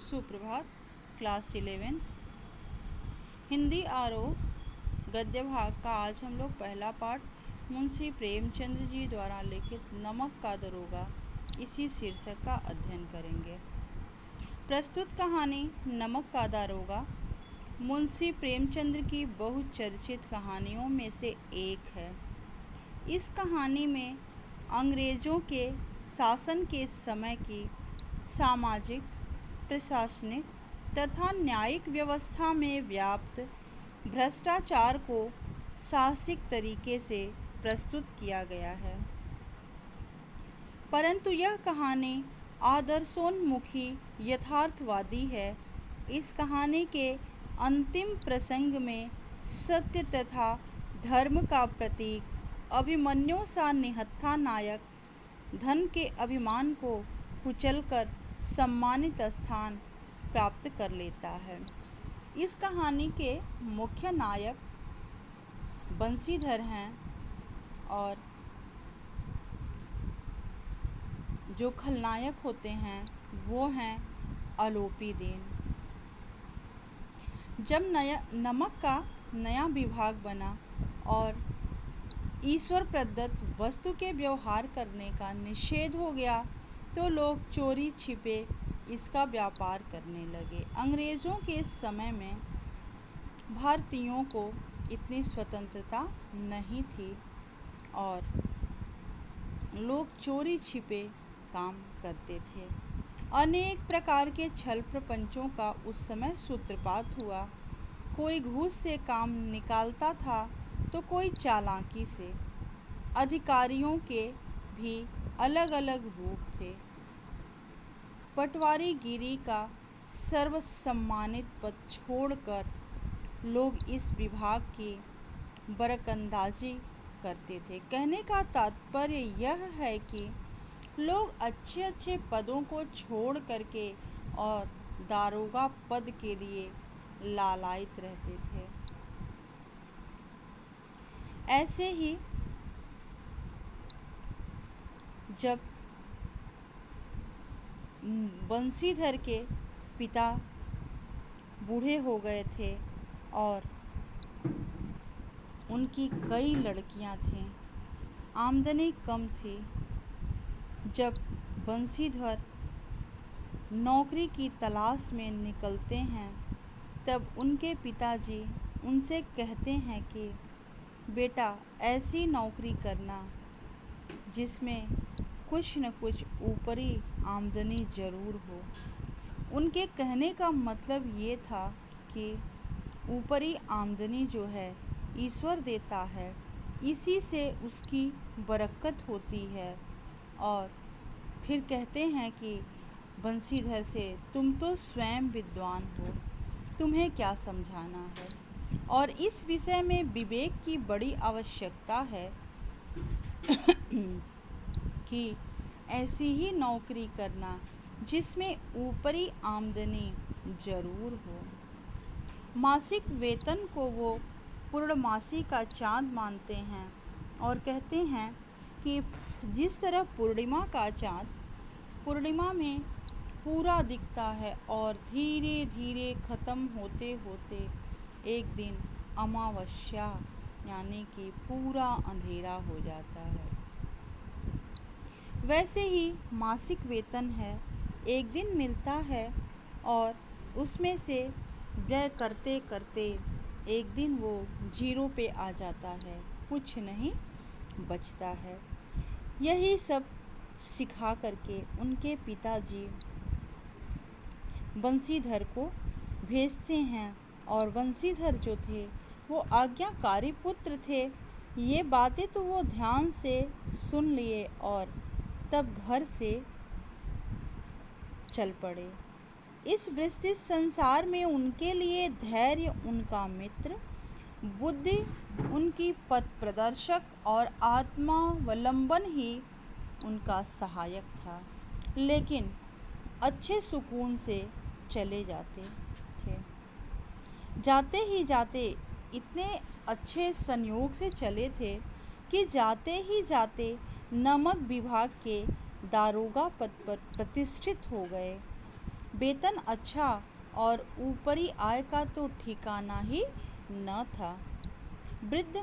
सुप्रभात। क्लास 11 हिंदी आरोह गद्य भाग का आज हम लोग पहला पाठ मुंशी प्रेमचंद्र जी द्वारा लिखित नमक का दरोगा इसी शीर्षक का अध्ययन करेंगे। प्रस्तुत कहानी नमक का दारोगा मुंशी प्रेमचंद्र की बहुचर्चित कहानियों में से एक है। इस कहानी में अंग्रेज़ों के शासन के समय की सामाजिक, प्रशासनिक तथा न्यायिक व्यवस्था में व्याप्त भ्रष्टाचार को साहसिक तरीके से प्रस्तुत किया गया है। परंतु यह कहानी आदर्शोन्मुखी यथार्थवादी है। इस कहानी के अंतिम प्रसंग में सत्य तथा धर्म का प्रतीक अभिमन्यु सा निहत्था नायक धन के अभिमान को कुचलकर सम्मानित स्थान प्राप्त कर लेता है। इस कहानी के मुख्य नायक बंशीधर हैं और जो खलनायक होते हैं वो हैं आलोपी दीन। जब नमक का नया विभाग बना और ईश्वर प्रदत्त वस्तु के व्यवहार करने का निषेध हो गया तो लोग चोरी छिपे इसका व्यापार करने लगे। अंग्रेज़ों के समय में भारतीयों को इतनी स्वतंत्रता नहीं थी और लोग चोरी छिपे काम करते थे। अनेक प्रकार के छल प्रपंचों का उस समय सूत्रपात हुआ। कोई घूस से काम निकालता था तो कोई चालाकी से। अधिकारियों के भी अलग अलग रूप थे। पटवारीगिरी का सर्वसम्मानित पद छोड़कर लोग इस विभाग की बरकंदाजी करते थे। कहने का तात्पर्य यह है कि लोग अच्छे अच्छे पदों को छोड़ करके और दारोगा पद के लिए लालायित रहते थे। ऐसे ही जब बंशीधर के पिता बूढ़े हो गए थे और उनकी कई लड़कियां थीं, आमदनी कम थी। जब बंशीधर नौकरी की तलाश में निकलते हैं तब उनके पिताजी उनसे कहते हैं कि बेटा ऐसी नौकरी करना जिसमें कुछ न कुछ ऊपरी आमदनी ज़रूर हो। उनके कहने का मतलब ये था कि ऊपरी आमदनी जो है ईश्वर देता है, इसी से उसकी बरकत होती है। और फिर कहते हैं कि बंशीधर से तुम तो स्वयं विद्वान हो, तुम्हें क्या समझाना है। और इस विषय में विवेक की बड़ी आवश्यकता है कि ऐसी ही नौकरी करना जिसमें ऊपरी आमदनी ज़रूर हो। मासिक वेतन को वो पूर्णमासी का चाँद मानते हैं और कहते हैं कि जिस तरह पूर्णिमा का चाँद पूर्णिमा में पूरा दिखता है और धीरे धीरे ख़त्म होते होते एक दिन अमावस्या यानी कि पूरा अंधेरा हो जाता है, वैसे ही मासिक वेतन है। एक दिन मिलता है और उसमें से व्यय करते करते एक दिन वो जीरो पे आ जाता है, कुछ नहीं बचता है। यही सब सिखा करके उनके पिताजी बंशीधर को भेजते हैं और बंशीधर जो थे वो आज्ञाकारी पुत्र थे। ये बातें तो वो ध्यान से सुन लिए और तब घर से चल पड़े। इस विस्तृत संसार में उनके लिए धैर्य उनका मित्र, बुद्धि उनकी पथ प्रदर्शक और आत्मावलंबन ही उनका सहायक था। लेकिन अच्छे सुकून से चले जाते थे। जाते ही जाते इतने अच्छे संयोग से चले थे कि जाते ही जाते नमक विभाग के दारोगा पद पर प्रतिष्ठित हो गए। वेतन अच्छा और ऊपरी आय का तो ठिकाना ही न था। वृद्ध